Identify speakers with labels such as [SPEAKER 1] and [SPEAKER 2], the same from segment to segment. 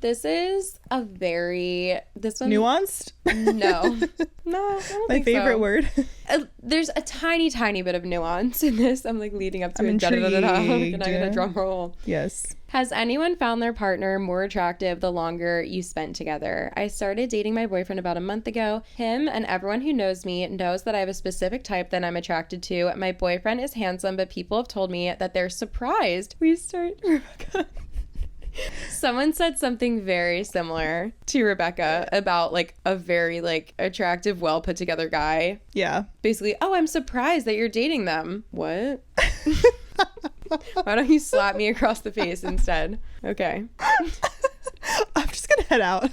[SPEAKER 1] This is this one
[SPEAKER 2] Nuanced?
[SPEAKER 1] No, I don't
[SPEAKER 2] My
[SPEAKER 1] think
[SPEAKER 2] favorite
[SPEAKER 1] so.
[SPEAKER 2] word.
[SPEAKER 1] There's a tiny bit of nuance in this. I'm like leading up to
[SPEAKER 2] I'm
[SPEAKER 1] it. Da-da-da-da-da.
[SPEAKER 2] intrigued.
[SPEAKER 1] And I get a drum roll.
[SPEAKER 2] Yes.
[SPEAKER 1] Has anyone found their partner more attractive the longer you spent together? I started dating my boyfriend about a month ago. Him and everyone who knows me knows that I have a specific type that I'm attracted to. My boyfriend is handsome, but people have told me that they're surprised. Rebecca. Someone said something very similar to Rebecca about like a very like attractive, well put together guy.
[SPEAKER 2] Yeah.
[SPEAKER 1] Basically, oh, I'm surprised that you're dating them. What? Why don't you slap me across the face instead? Okay.
[SPEAKER 2] I'm just gonna head out.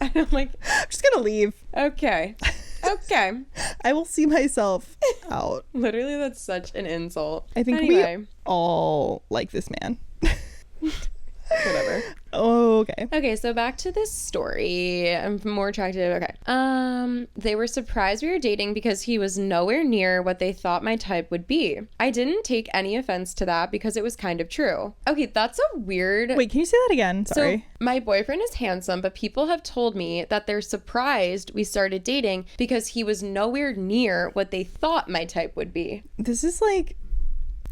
[SPEAKER 1] I'm
[SPEAKER 2] just gonna leave.
[SPEAKER 1] Okay.
[SPEAKER 2] I will see myself out.
[SPEAKER 1] Literally, that's such an insult.
[SPEAKER 2] I think we all like this man.
[SPEAKER 1] Whatever.
[SPEAKER 2] Oh, okay.
[SPEAKER 1] Okay, so back to this story. I'm more attractive. Okay. They were surprised we were dating because he was nowhere near what they thought my type would be. I didn't take any offense to that because it was kind of true. Okay, that's a weird...
[SPEAKER 2] Wait, can you say that again? Sorry.
[SPEAKER 1] So, my boyfriend is handsome, but people have told me that they're surprised we started dating because he was nowhere near what they thought my type would be.
[SPEAKER 2] This is like...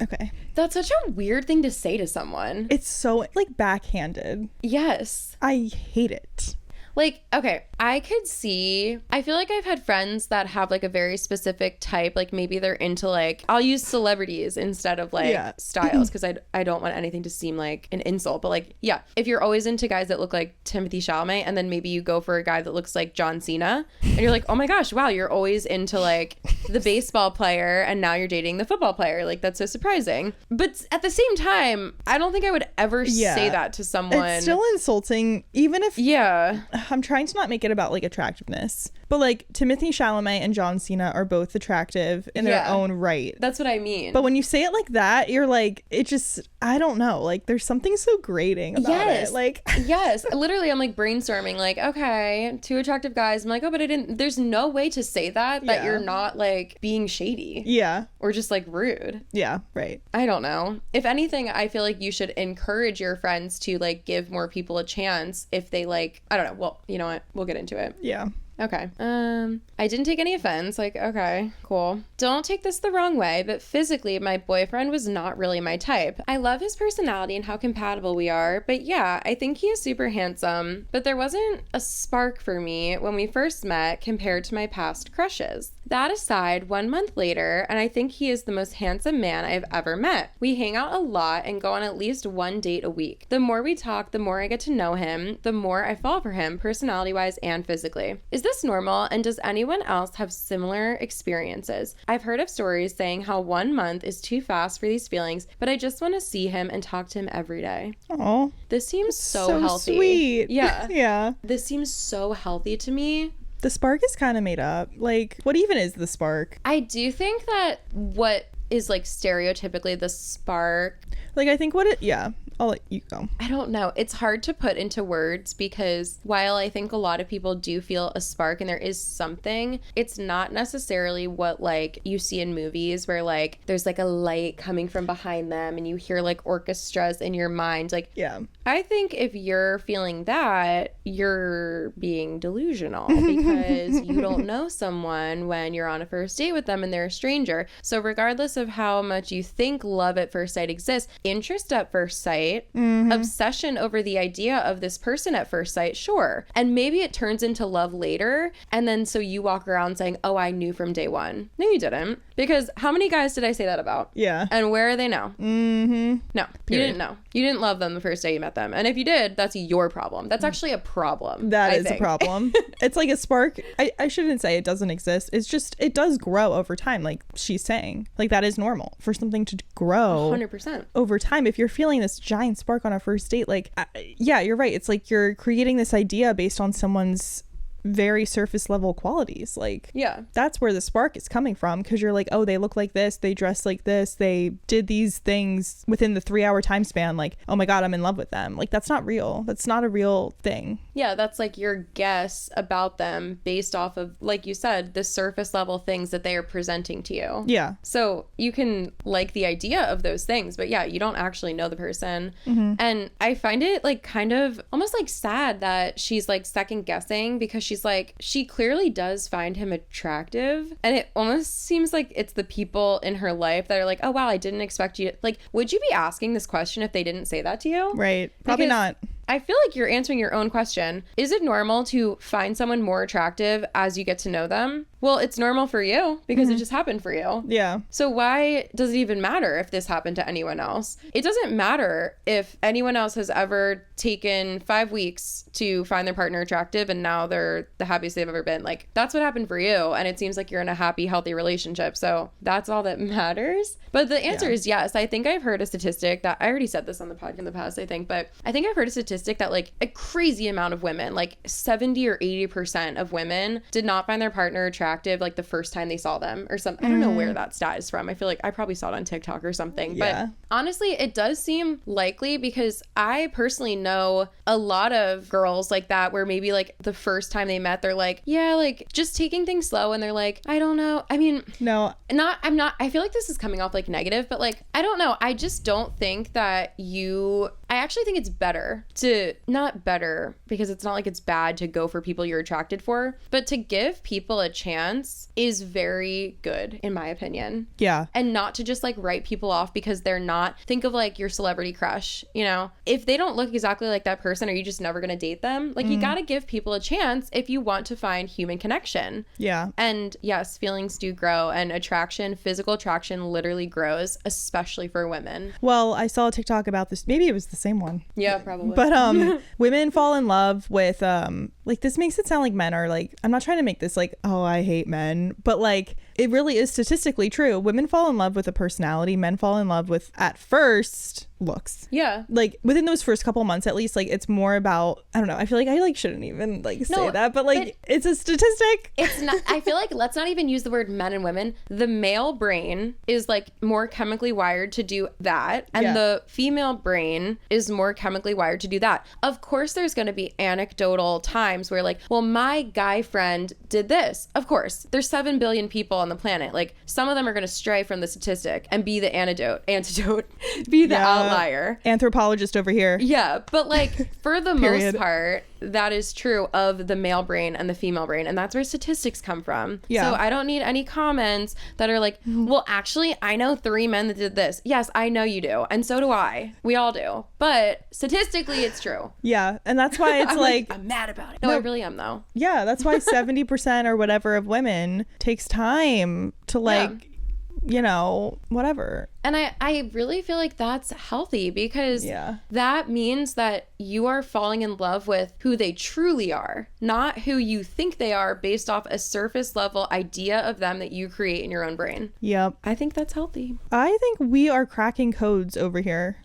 [SPEAKER 2] Okay.
[SPEAKER 1] That's such a weird thing to say to someone.
[SPEAKER 2] It's so, like, backhanded.
[SPEAKER 1] Yes.
[SPEAKER 2] I hate it.
[SPEAKER 1] Like, okay, I feel like I've had friends that have like a very specific type. Like maybe they're into like, I'll use celebrities instead of like styles because I don't want anything to seem like an insult. But like, yeah, if you're always into guys that look like Timothée Chalamet and then maybe you go for a guy that looks like John Cena and you're like, oh my gosh, wow, you're always into like the baseball player and now you're dating the football player. Like that's so surprising. But at the same time, I don't think I would ever say that to someone.
[SPEAKER 2] It's still insulting, even if...
[SPEAKER 1] Yeah.
[SPEAKER 2] I'm trying to not make it about like attractiveness, but like Timothée Chalamet and John Cena are both attractive in their own right.
[SPEAKER 1] That's what I mean.
[SPEAKER 2] But when you say it like that, you're like, it just, I don't know, like there's something so grating about it. Like,
[SPEAKER 1] yes, literally, I'm like brainstorming, like, okay, two attractive guys. I'm like, oh, but there's no way to say that you're not like being shady.
[SPEAKER 2] Yeah.
[SPEAKER 1] Or just like rude.
[SPEAKER 2] Yeah, right.
[SPEAKER 1] I don't know. If anything, I feel like you should encourage your friends to like give more people a chance if they like, I don't know. Well, you know what? We'll get into it.
[SPEAKER 2] Yeah.
[SPEAKER 1] Okay. I didn't take any offense. Like, okay, cool. Don't take this the wrong way, but physically, my boyfriend was not really my type. I love his personality and how compatible we are, but yeah, I think he is super handsome, but there wasn't a spark for me when we first met compared to my past crushes. That aside, 1 month later, and I think he is the most handsome man I've ever met. We hang out a lot and go on at least one date a week. The more we talk, the more I get to know him, the more I fall for him, personality-wise and physically. Is this normal, and does anyone else have similar experiences? I've heard of stories saying how 1 month is too fast for these feelings, but I just want to see him and talk to him every day.
[SPEAKER 2] Oh,
[SPEAKER 1] this seems so healthy.
[SPEAKER 2] Sweet.
[SPEAKER 1] Yeah.
[SPEAKER 2] Yeah.
[SPEAKER 1] This seems so healthy to me.
[SPEAKER 2] The spark is kind of made up. Like, what even is the spark?
[SPEAKER 1] I do think that what is like stereotypically the spark,
[SPEAKER 2] like, I think I'll let you go.
[SPEAKER 1] I don't know. It's hard to put into words because while I think a lot of people do feel a spark and there is something, it's not necessarily what like you see in movies where like there's like a light coming from behind them and you hear like orchestras in your mind. Like,
[SPEAKER 2] yeah.
[SPEAKER 1] I think if you're feeling that, you're being delusional because you don't know someone when you're on a first date with them and they're a stranger. So regardless of how much you think love at first sight exists, interest at first sight, obsession over the idea of this person at first sight, sure. And maybe it turns into love later. And then so you walk around saying, oh, I knew from day one. No, you didn't. Because how many guys did I say that about?
[SPEAKER 2] Yeah.
[SPEAKER 1] And where are they now?
[SPEAKER 2] Mm-hmm.
[SPEAKER 1] No, you didn't know. You didn't love them the first day you met them. And if you did, that's your problem. That's actually a problem.
[SPEAKER 2] That is a problem. It's like a spark. I shouldn't say it doesn't exist. It's just, it does grow over time. Like she's saying, like that is normal for something to grow
[SPEAKER 1] 100%
[SPEAKER 2] over time. If you're feeling this giant spark on a first date, like, yeah, you're right. It's like you're creating this idea based on someone's very surface level qualities. Like,
[SPEAKER 1] yeah,
[SPEAKER 2] that's where the spark is coming from, because you're like, oh, they look like this, they dress like this, they did these things within the 3-hour time span. Like, oh my God, I'm in love with them. Like, that's not real. That's not a real thing.
[SPEAKER 1] Yeah, that's like your guess about them based off of, like you said, the surface level things that they are presenting to you.
[SPEAKER 2] Yeah.
[SPEAKER 1] So you can like the idea of those things, but yeah, you don't actually know the person. And I find it like kind of almost like sad that she's like second guessing, because she's like, she clearly does find him attractive, and it almost seems like it's the people in her life that are like, oh wow, I didn't expect you to, like, would you be asking this question if they didn't say that to you?
[SPEAKER 2] Right. Probably
[SPEAKER 1] Because
[SPEAKER 2] not.
[SPEAKER 1] I feel like you're answering your own question. Is it normal to find someone more attractive as you get to know them? Well, it's normal for you because it just happened for you.
[SPEAKER 2] Yeah.
[SPEAKER 1] So why does it even matter if this happened to anyone else? It doesn't matter if anyone else has ever taken 5 weeks to find their partner attractive and now they're the happiest they've ever been. Like, that's what happened for you. And it seems like you're in a happy, healthy relationship. So that's all that matters. But the answer is yes. I think I've heard a statistic that, I already said this on the podcast in the past, I think, but I think I've heard a statistic that like a crazy amount of women, like 70 or 80% of women, did not find their partner attractive like the first time they saw them or something. I don't know where that stat is from. I feel like I probably saw it on TikTok or something.
[SPEAKER 2] Yeah.
[SPEAKER 1] But honestly, it does seem likely, because I personally know a lot of girls like that where maybe like the first time they met, they're like, yeah, like just taking things slow, and they're like, I don't know. I mean,
[SPEAKER 2] no,
[SPEAKER 1] I feel like this is coming off like negative, but like, I don't know. I just don't think that I actually think it's better to, not better because it's not like it's bad to go for people you're attracted for, but to give people a chance is very good in my opinion.
[SPEAKER 2] Yeah.
[SPEAKER 1] And not to just like write people off because they're not, think of like your celebrity crush, you know, if they don't look exactly like that person, are you just never going to date them? Like you got to give people a chance if you want to find human connection.
[SPEAKER 2] Yeah.
[SPEAKER 1] And yes, feelings do grow, and physical attraction literally grows, especially for women.
[SPEAKER 2] Well, I saw a TikTok about this. Maybe it was the same one.
[SPEAKER 1] Yeah, probably.
[SPEAKER 2] But women fall in love with like, this makes it sound like men are like, I'm not trying to make this like, oh, I hate men, but like it really is statistically true. Women fall in love with a personality. Men fall in love with, at first, looks.
[SPEAKER 1] Yeah.
[SPEAKER 2] Like within those first couple months, at least, like it's more about, I don't know. I feel like I like shouldn't even like say that, but like it's a statistic.
[SPEAKER 1] It's not, I feel like let's not even use the word men and women. The male brain is like more chemically wired to do that. And the female brain is more chemically wired to do that. Of course, there's going to be anecdotal times where like, well, my guy friend did this. Of course, there's 7 billion people on the planet. Like some of them are going to stray from the statistic and be the antidote, be the outlier.
[SPEAKER 2] Anthropologist over here.
[SPEAKER 1] Yeah, but like for the most part, that is true of the male brain and the female brain, and that's where statistics come from.
[SPEAKER 2] Yeah.
[SPEAKER 1] So I don't need any comments that are like, well, actually, I know 3 men that did this. Yes, I know you do, and so do I. We all do. But statistically, it's true.
[SPEAKER 2] Yeah, and that's why it's like
[SPEAKER 1] I'm mad about it. No, I really am though.
[SPEAKER 2] Yeah, that's why 70% or whatever of women takes time to like, you know, whatever.
[SPEAKER 1] And I really feel like that's healthy, because that means that you are falling in love with who they truly are, not who you think they are based off a surface level idea of them that you create in your own brain.
[SPEAKER 2] Yep.
[SPEAKER 1] I think that's healthy.
[SPEAKER 2] I think we are cracking codes over here.